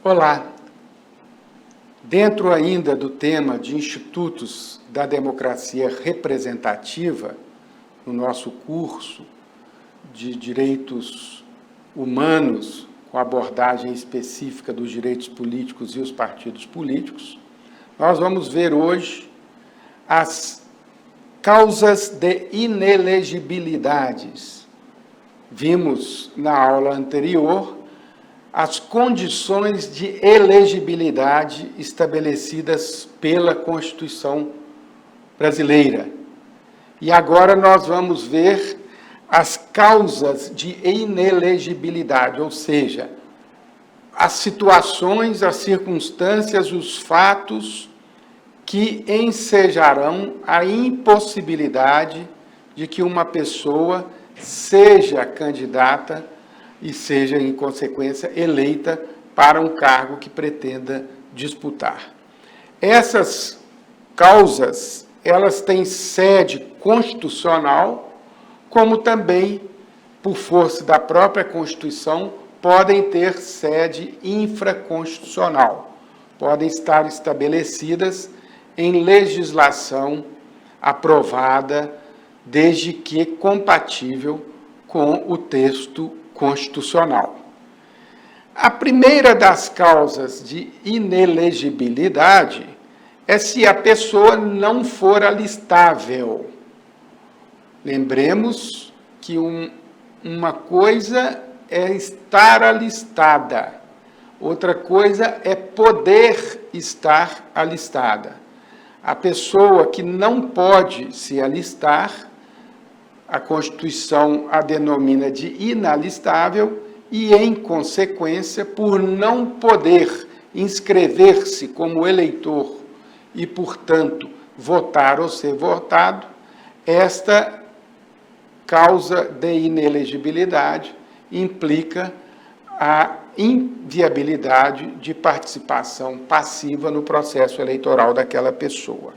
Olá! Dentro ainda do tema de institutos da democracia representativa, no nosso curso de direitos humanos, com abordagem específica dos direitos políticos e os partidos políticos, nós vamos ver hoje as causas de inelegibilidades. Vimos na aula anterior as condições de elegibilidade estabelecidas pela Constituição brasileira. E agora nós vamos ver as causas de inelegibilidade, ou seja, as situações, as circunstâncias, os fatos que ensejarão a impossibilidade de que uma pessoa seja candidata e seja, em consequência, eleita para um cargo que pretenda disputar. Essas causas, elas têm sede constitucional, como também, por força da própria Constituição, podem ter sede infraconstitucional, podem estar estabelecidas em legislação aprovada, desde que compatível com o texto constitucional. A primeira das causas de inelegibilidade é se a pessoa não for alistável. Lembremos que uma coisa é estar alistada, outra coisa é poder estar alistada. A pessoa que não pode se alistar, a Constituição a denomina de inalistável e, em consequência, por não poder inscrever-se como eleitor e, portanto, votar ou ser votado, esta causa de inelegibilidade implica a inviabilidade de participação passiva no processo eleitoral daquela pessoa.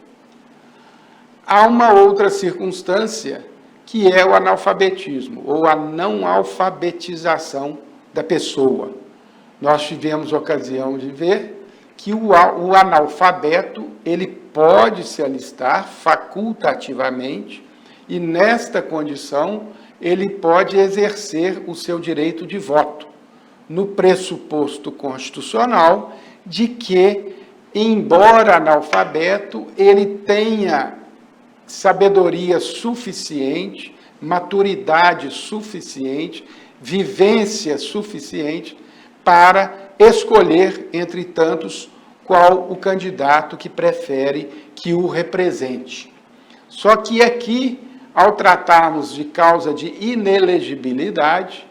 Há uma outra circunstância que é o analfabetismo, ou a não alfabetização da pessoa. Nós tivemos ocasião de ver que o analfabeto, ele pode se alistar facultativamente, e nesta condição, ele pode exercer o seu direito de voto, no pressuposto constitucional de que, embora analfabeto, ele tenha sabedoria suficiente, maturidade suficiente, vivência suficiente para escolher, entre tantos, qual o candidato que prefere que o represente. Só que aqui, ao tratarmos de causa de inelegibilidade,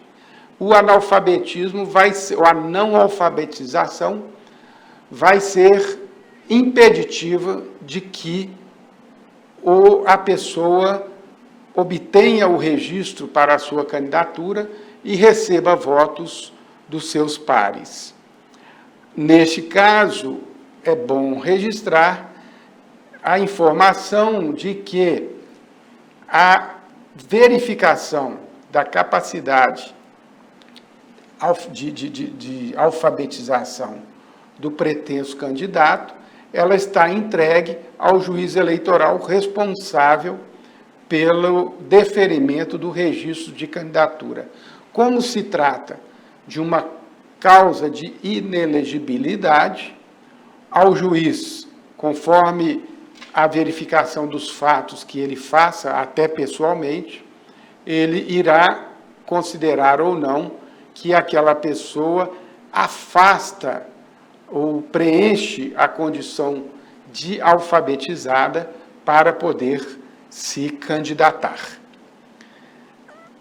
o analfabetismo vai ser, ou a não alfabetização, vai ser impeditiva de que a pessoa obtenha o registro para a sua candidatura e receba votos dos seus pares. Neste caso, é bom registrar a informação de que a verificação da capacidade de alfabetização do pretenso candidato, ela está entregue ao juiz eleitoral responsável pelo deferimento do registro de candidatura. Como se trata de uma causa de inelegibilidade, ao juiz, conforme a verificação dos fatos que ele faça, até pessoalmente, ele irá considerar ou não que aquela pessoa afasta ou preenche a condição de alfabetizada para poder se candidatar.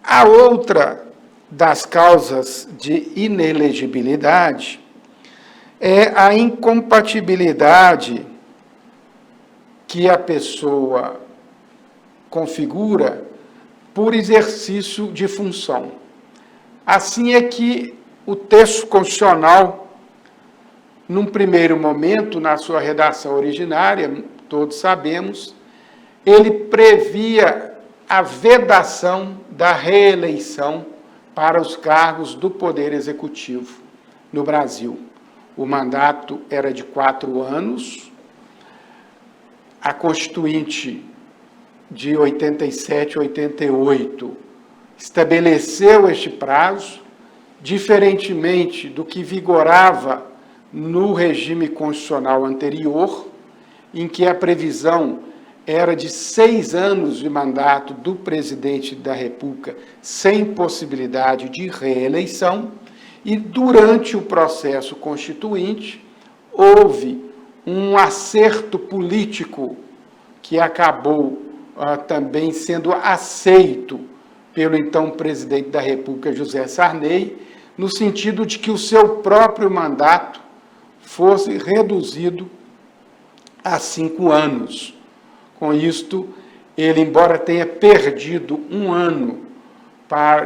A outra das causas de inelegibilidade é a incompatibilidade que a pessoa configura por exercício de função. Assim é que o texto constitucional, num primeiro momento, na sua redação originária, todos sabemos, ele previa a vedação da reeleição para os cargos do Poder Executivo no Brasil. O mandato era de 4 anos, a Constituinte de 87 e 88 estabeleceu este prazo, diferentemente do que vigorava no regime constitucional anterior, em que a previsão era de 6 anos de mandato do presidente da República sem possibilidade de reeleição, e durante o processo constituinte houve um acerto político que acabou também sendo aceito pelo então presidente da República, José Sarney, no sentido de que o seu próprio mandato fosse reduzido a 5 anos. Com isto, ele, embora tenha perdido 1 ano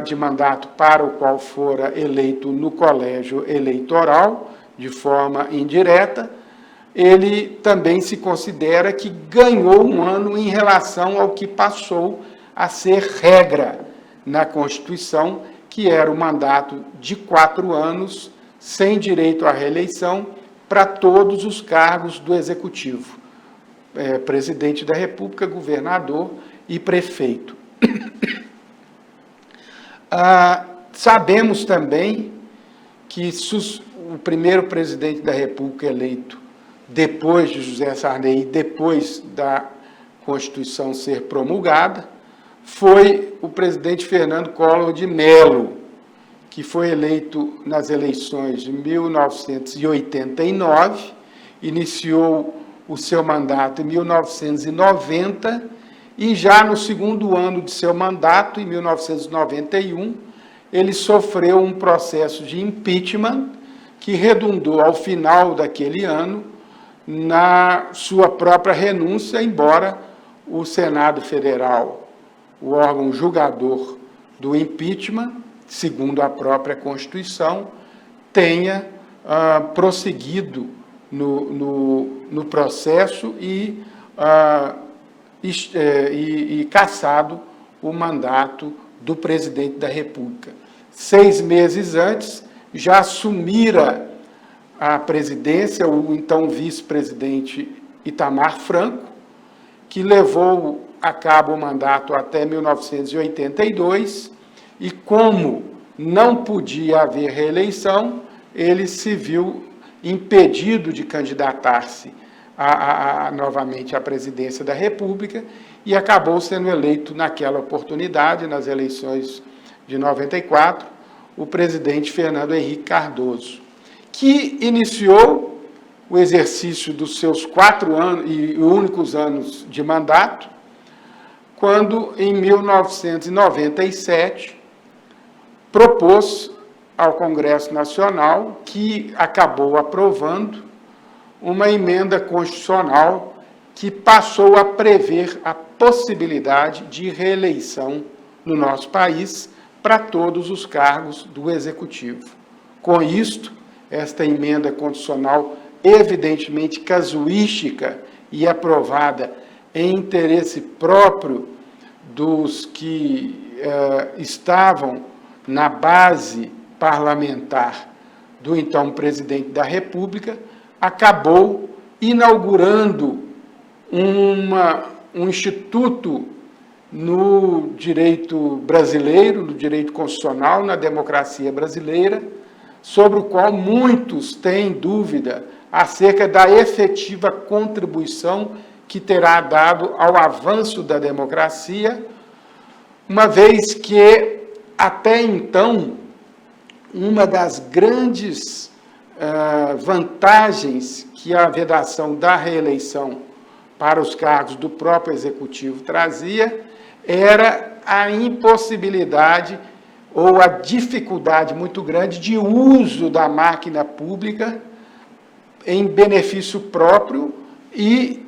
de mandato para o qual fora eleito no colégio eleitoral, de forma indireta, ele também se considera que ganhou 1 ano em relação ao que passou a ser regra na Constituição, que era o mandato de 4 anos, sem direito à reeleição, para todos os cargos do Executivo, presidente da República, governador e prefeito. Sabemos também que o primeiro presidente da República eleito depois de José Sarney, depois da Constituição ser promulgada, foi o presidente Fernando Collor de Mello, que foi eleito nas eleições de 1989, iniciou o seu mandato em 1990, e já no segundo ano de seu mandato, em 1991, ele sofreu um processo de impeachment que redundou ao final daquele ano na sua própria renúncia, embora o Senado Federal, o órgão julgador do impeachment, segundo a própria Constituição, tenha prosseguido no processo e cassado o mandato do presidente da República. 6 meses antes, já assumira a presidência o então vice-presidente Itamar Franco, que levou a cabo o mandato até 1982, e como não podia haver reeleição, ele se viu impedido de candidatar-se novamente à presidência da República e acabou sendo eleito naquela oportunidade, nas eleições de 94, o presidente Fernando Henrique Cardoso, que iniciou o exercício dos seus 4 anos e únicos anos de mandato, quando, em 1997, propôs ao Congresso Nacional, que acabou aprovando, uma emenda constitucional que passou a prever a possibilidade de reeleição no nosso país para todos os cargos do Executivo. Com isto, esta emenda constitucional, evidentemente casuística e aprovada em interesse próprio dos que estavam na base parlamentar do então presidente da República, acabou inaugurando um instituto no direito brasileiro, no direito constitucional, na democracia brasileira, sobre o qual muitos têm dúvida acerca da efetiva contribuição que terá dado ao avanço da democracia, uma vez que, até então, uma das grandes vantagens que a vedação da reeleição para os cargos do próprio Executivo trazia era a impossibilidade ou a dificuldade muito grande de uso da máquina pública em benefício próprio e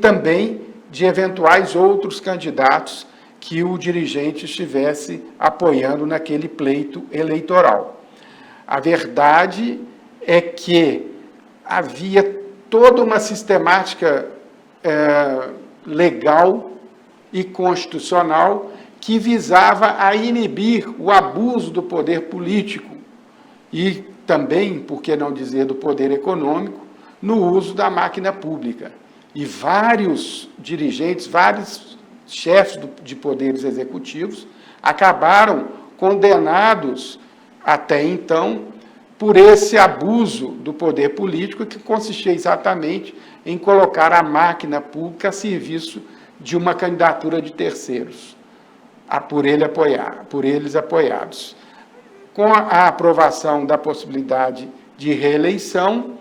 também de eventuais outros candidatos que o dirigente estivesse apoiando naquele pleito eleitoral. A verdade é que havia toda uma sistemática legal e constitucional que visava a inibir o abuso do poder político e também, por que não dizer, do poder econômico, no uso da máquina pública. E vários dirigentes, vários chefes de poderes executivos acabaram condenados, até então, por esse abuso do poder político, que consistia exatamente em colocar a máquina pública a serviço de uma candidatura de terceiros, por eles apoiados. Com a aprovação da possibilidade de reeleição,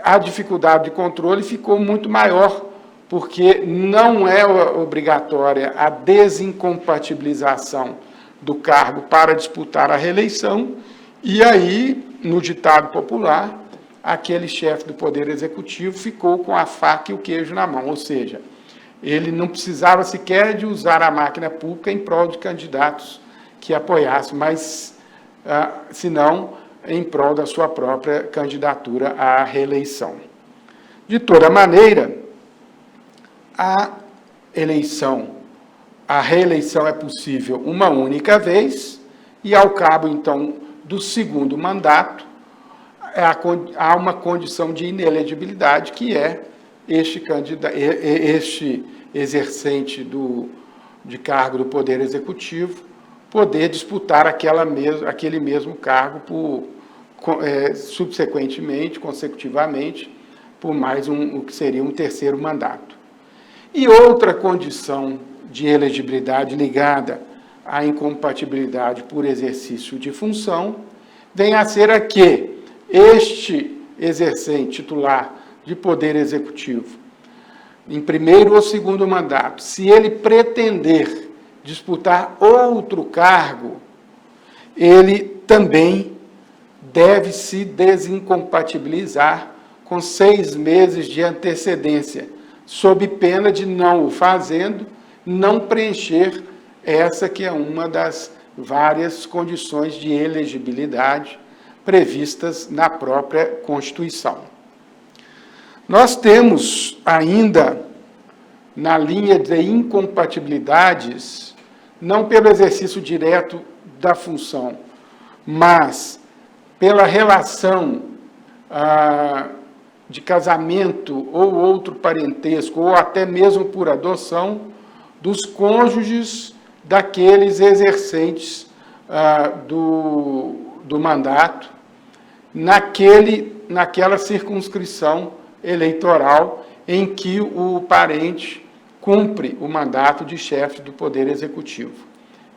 a dificuldade de controle ficou muito maior, porque não é obrigatória a desincompatibilização do cargo para disputar a reeleição, e aí, no ditado popular, aquele chefe do Poder Executivo ficou com a faca e o queijo na mão, ou seja, ele não precisava sequer de usar a máquina pública em prol de candidatos que apoiassem, mas, senão, em prol da sua própria candidatura à reeleição. De toda maneira, a reeleição é possível uma única vez, e ao cabo, então, do segundo mandato, há uma condição de inelegibilidade, que é este exercente de cargo do Poder Executivo poder disputar aquele mesmo cargo subsequentemente, consecutivamente, por mais o que seria um terceiro mandato. E outra condição de elegibilidade ligada à incompatibilidade por exercício de função vem a ser a que este exercente titular de Poder Executivo, em primeiro ou segundo mandato, se ele pretender disputar outro cargo, ele também deve se desincompatibilizar com 6 meses de antecedência, sob pena de, não o fazendo, não preencher essa que é uma das várias condições de elegibilidade previstas na própria Constituição. Nós temos ainda, na linha de incompatibilidades, não pelo exercício direto da função, mas pela relação de casamento ou outro parentesco, ou até mesmo por adoção, dos cônjuges daqueles exercentes do mandato, naquela circunscrição eleitoral em que o parente cumpre o mandato de chefe do Poder Executivo.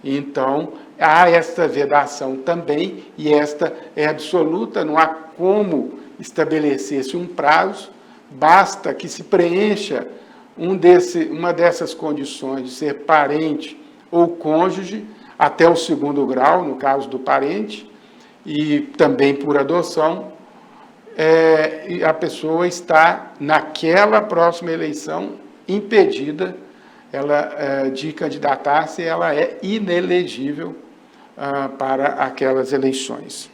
Então, há esta vedação também, e esta é absoluta, não há como estabelecer-se um prazo, basta que se preencha uma dessas condições de ser parente ou cônjuge, até o segundo grau, no caso do parente, e também por adoção, e a pessoa está, naquela próxima eleição, impedida de candidatar-se, ela é inelegível para aquelas eleições.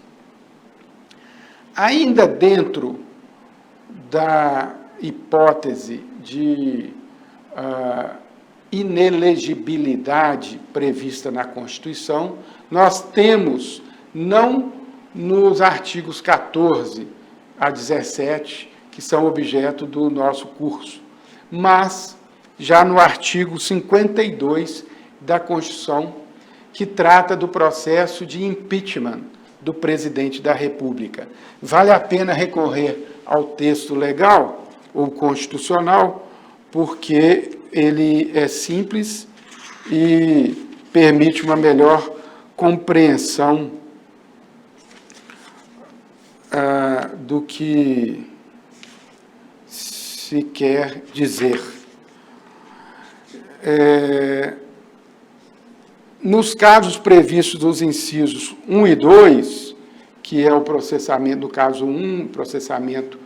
Ainda dentro da hipótese de inelegibilidade prevista na Constituição, nós temos, não nos artigos 14 a 17, que são objeto do nosso curso, mas já no artigo 52 da Constituição, que trata do processo de impeachment do presidente da República. Vale a pena recorrer ao texto legal ou constitucional, porque ele é simples e permite uma melhor compreensão do que se quer dizer. Nos casos previstos dos incisos 1 e 2, que é o processamento, no caso 1, processamento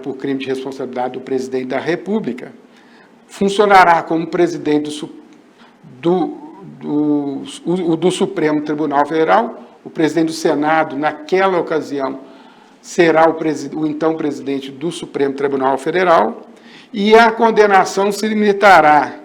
por crime de responsabilidade do presidente da República, funcionará como presidente do do Supremo Tribunal Federal. O presidente do Senado, naquela ocasião, será o então presidente do Supremo Tribunal Federal, e a condenação se limitará,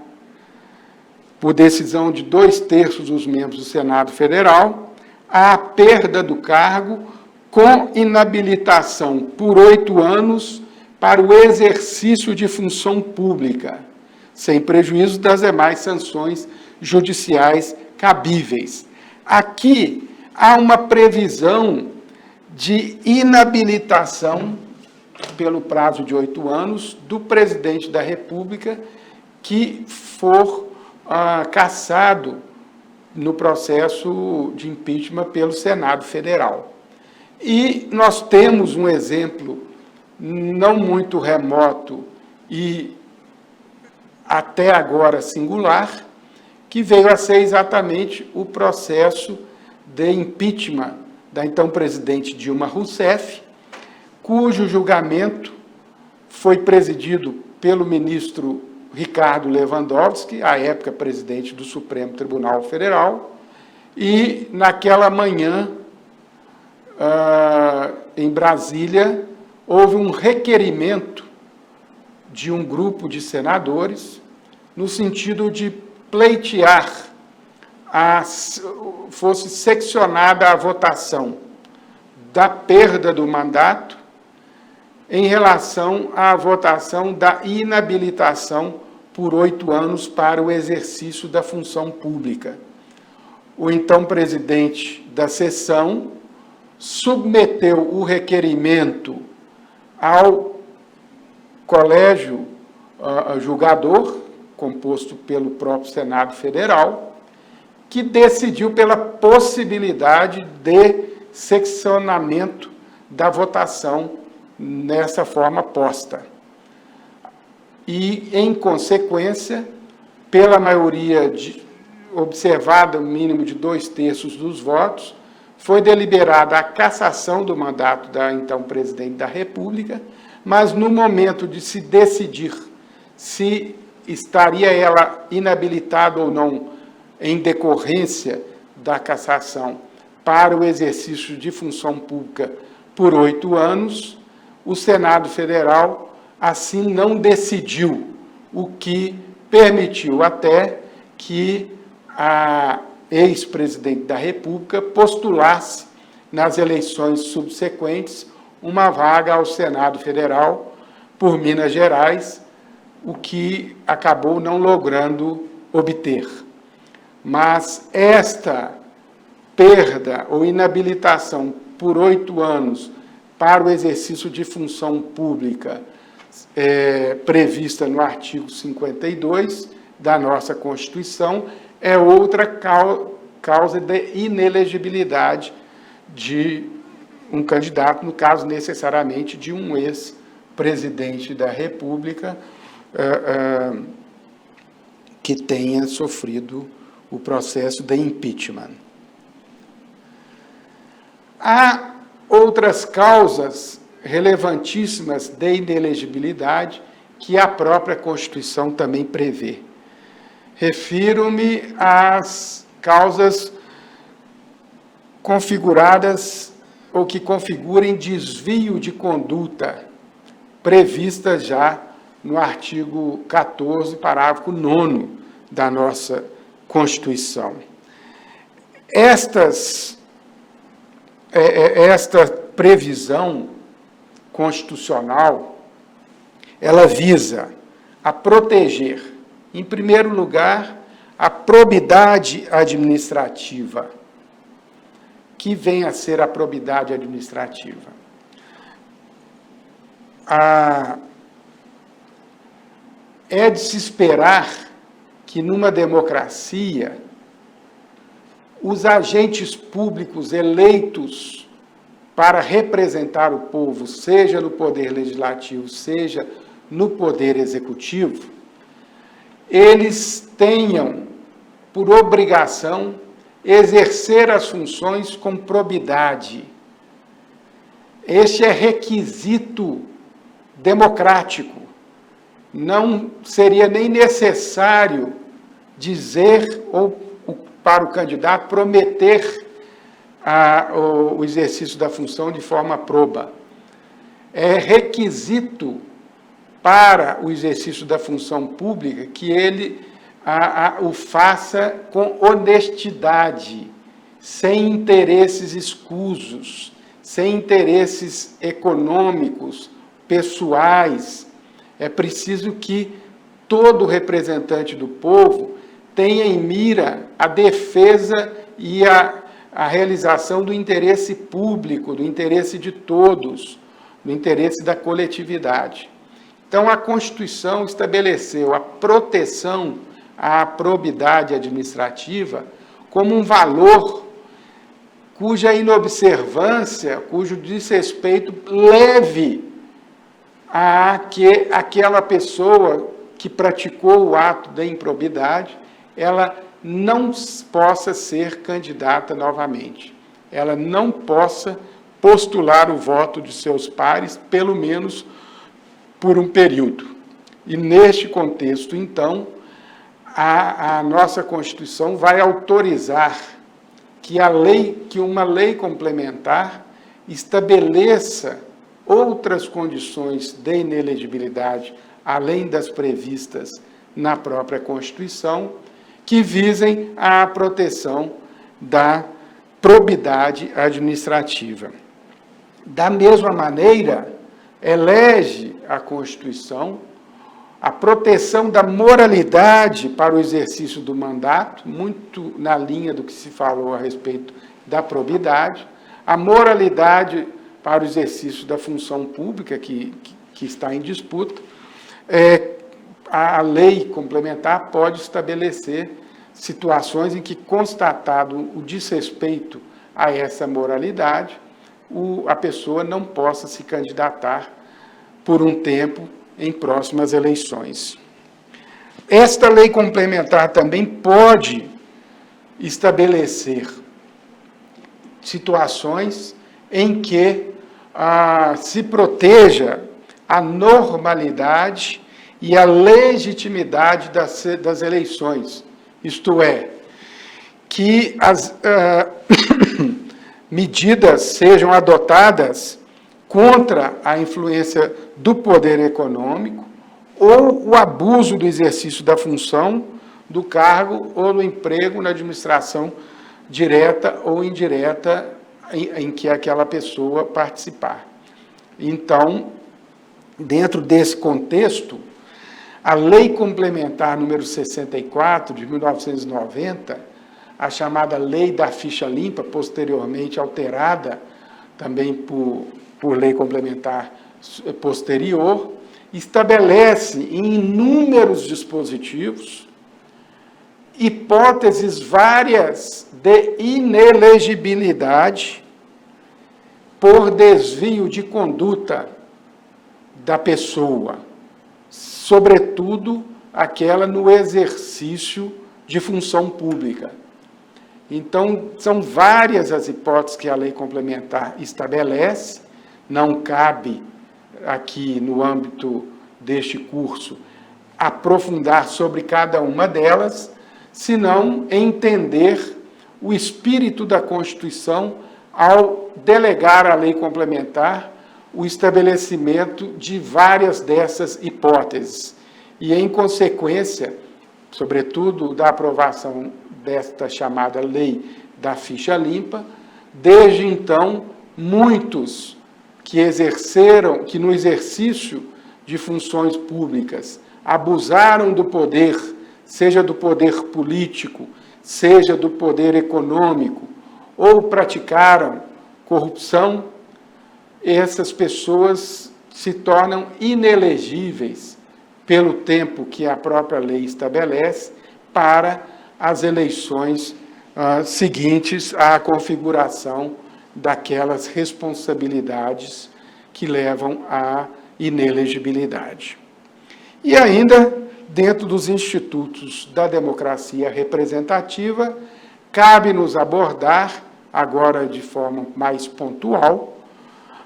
por decisão de 2/3 dos membros do Senado Federal, à perda do cargo com inabilitação por 8 anos para o exercício de função pública, sem prejuízo das demais sanções judiciais cabíveis. Aqui há uma previsão de inabilitação pelo prazo de 8 anos do presidente da República que for cassado no processo de impeachment pelo Senado Federal. E nós temos um exemplo não muito remoto e até agora singular, que veio a ser exatamente o processo de impeachment da então presidente Dilma Rousseff, cujo julgamento foi presidido pelo ministro Ricardo Lewandowski, à época presidente do Supremo Tribunal Federal, e naquela manhã, em Brasília, houve um requerimento de um grupo de senadores no sentido de pleitear fosse seccionada a votação da perda do mandato em relação à votação da inabilitação por 8 anos para o exercício da função pública. O então presidente da sessão submeteu o requerimento ao colégio julgador, composto pelo próprio Senado Federal, que decidiu pela possibilidade de seccionamento da votação nessa forma posta. E, em consequência, pela maioria observada, o mínimo de 2/3 dos votos, foi deliberada a cassação do mandato da então presidente da República, mas no momento de se decidir se estaria ela inabilitada ou não em decorrência da cassação para o exercício de função pública por 8 anos, o Senado Federal assim não decidiu, o que permitiu até que a ex-presidente da República postulasse nas eleições subsequentes uma vaga ao Senado Federal por Minas Gerais, o que acabou não logrando obter. Mas esta perda ou inabilitação por 8 anos para o exercício de função pública prevista no artigo 52 da nossa Constituição é outra causa de inelegibilidade de um candidato, no caso, necessariamente, de um ex-presidente da República que tenha sofrido o processo de impeachment. Há outras causas relevantíssimas de inelegibilidade que a própria Constituição também prevê. Refiro-me às causas configuradas ou que configurem desvio de conduta, previstas já no artigo 14, parágrafo 9º da nossa Constituição. Esta previsão constitucional, ela visa a proteger, em primeiro lugar, a probidade administrativa. Que vem a ser a probidade administrativa? É de se esperar que, numa democracia, os agentes públicos eleitos para representar o povo, seja no poder legislativo, seja no poder executivo, eles tenham por obrigação exercer as funções com probidade. Este é requisito democrático. Não seria nem necessário dizer ou o para o candidato prometer o exercício da função de forma proba. É requisito para o exercício da função pública que ele o faça com honestidade, sem interesses escusos, sem interesses econômicos, pessoais. É preciso que todo representante do povo tenha em mira a defesa e a realização do interesse público, do interesse de todos, do interesse da coletividade. Então, a Constituição estabeleceu a proteção à probidade administrativa como um valor cuja inobservância, cujo desrespeito leve àquela pessoa que praticou o ato da improbidade, ela não possa ser candidata novamente. Ela não possa postular o voto de seus pares, pelo menos por um período. E, neste contexto, então, a nossa Constituição vai autorizar que uma lei complementar estabeleça outras condições de inelegibilidade, além das previstas na própria Constituição, que visem à proteção da probidade administrativa. Da mesma maneira, elege a Constituição a proteção da moralidade para o exercício do mandato, muito na linha do que se falou a respeito da probidade, a moralidade para o exercício da função pública que está em disputa. A lei complementar pode estabelecer situações em que, constatado o desrespeito a essa moralidade, a pessoa não possa se candidatar por um tempo em próximas eleições. Esta lei complementar também pode estabelecer situações em que se proteja a normalidade e a legitimidade das eleições, isto é, que as medidas sejam adotadas contra a influência do poder econômico ou o abuso do exercício da função, do cargo ou do emprego na administração direta ou indireta em que aquela pessoa participar. Então, dentro desse contexto, a Lei Complementar número 64, de 1990, a chamada Lei da Ficha Limpa, posteriormente alterada também por lei complementar posterior, estabelece em inúmeros dispositivos hipóteses várias de inelegibilidade por desvio de conduta da pessoa, sobretudo aquela no exercício de função pública. Então, são várias as hipóteses que a lei complementar estabelece, não cabe aqui no âmbito deste curso aprofundar sobre cada uma delas, senão entender o espírito da Constituição ao delegar à lei complementar o estabelecimento de várias dessas hipóteses. E, em consequência, sobretudo da aprovação desta chamada Lei da Ficha Limpa, desde então, muitos que no exercício de funções públicas abusaram do poder, seja do poder político, seja do poder econômico, ou praticaram corrupção, essas pessoas se tornam inelegíveis pelo tempo que a própria lei estabelece para as eleições seguintes à configuração daquelas responsabilidades que levam à inelegibilidade. E ainda, dentro dos institutos da democracia representativa, cabe-nos abordar, agora de forma mais pontual,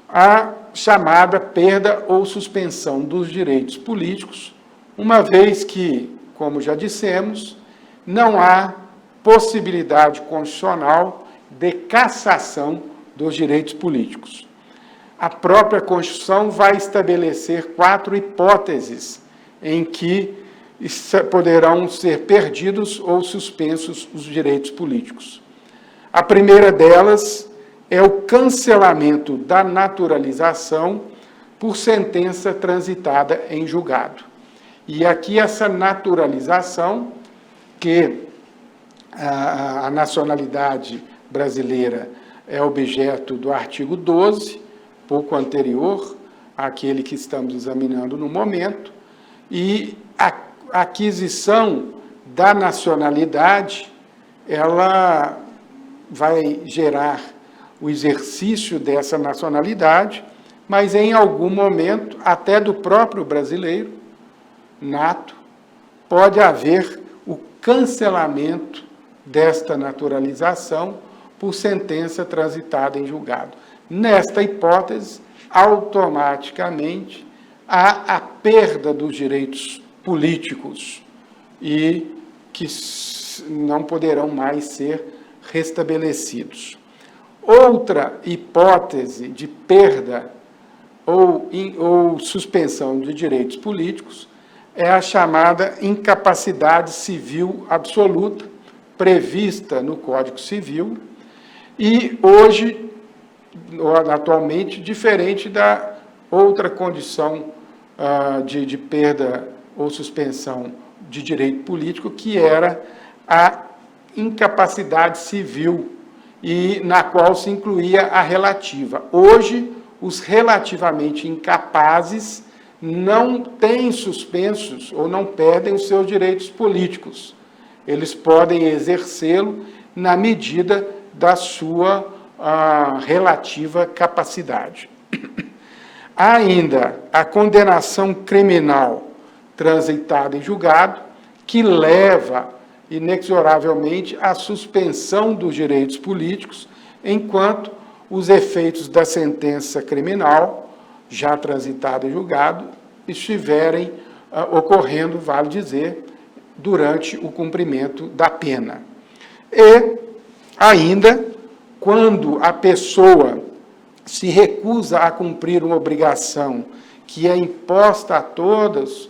a chamada perda ou suspensão dos direitos políticos, uma vez que, como já dissemos, não há possibilidade constitucional de cassação dos direitos políticos. A própria Constituição vai estabelecer 4 hipóteses em que poderão ser perdidos ou suspensos os direitos políticos. A primeira delas é o cancelamento da naturalização por sentença transitada em julgado. E aqui essa naturalização, que a nacionalidade brasileira é objeto do artigo 12, pouco anterior àquele que estamos examinando no momento, e a aquisição da nacionalidade, ela vai gerar o exercício dessa nacionalidade, mas em algum momento, até do próprio brasileiro, nato, pode haver o cancelamento desta naturalização por sentença transitada em julgado. Nesta hipótese, automaticamente, há a perda dos direitos políticos e que não poderão mais ser restabelecidos. Outra hipótese de perda ou suspensão de direitos políticos é a chamada incapacidade civil absoluta, prevista no Código Civil, e hoje, atualmente, diferente da outra condição de perda ou suspensão de direito político, que era a incapacidade civil, e na qual se incluía a relativa. Hoje, os relativamente incapazes não têm suspensos ou não perdem os seus direitos políticos. Eles podem exercê-lo na medida da sua relativa capacidade. Há ainda a condenação criminal transitada em julgado, que leva inexoravelmente à suspensão dos direitos políticos, enquanto os efeitos da sentença criminal, já transitada em julgado, estiverem ocorrendo, vale dizer, durante o cumprimento da pena. E, ainda, quando a pessoa se recusa a cumprir uma obrigação que é imposta a todas,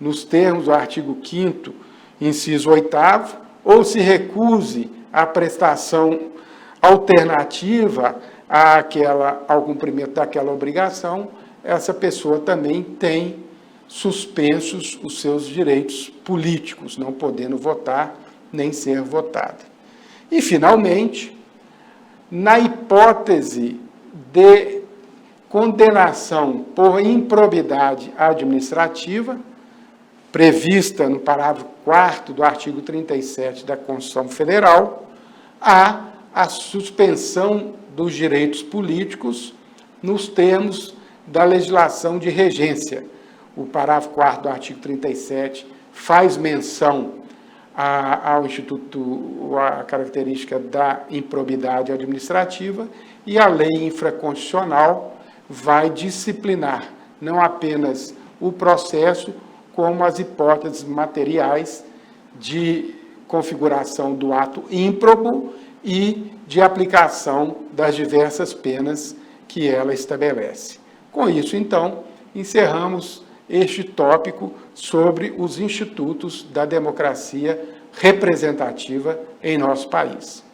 nos termos do artigo 5º, inciso 8º, ou se recuse à prestação alternativa ao cumprimento daquela obrigação, essa pessoa também tem suspensos os seus direitos políticos, não podendo votar nem ser votada. E, finalmente, na hipótese de condenação por improbidade administrativa, prevista no parágrafo 4º do artigo 37 da Constituição Federal, há a suspensão dos direitos políticos nos termos da legislação de regência. O parágrafo 4º do artigo 37 faz menção ao Instituto, a característica da improbidade administrativa, e a lei infraconstitucional vai disciplinar não apenas o processo, como as hipóteses materiais de configuração do ato ímprobo e de aplicação das diversas penas que ela estabelece. Com isso, então, encerramos este tópico sobre os institutos da democracia representativa em nosso país.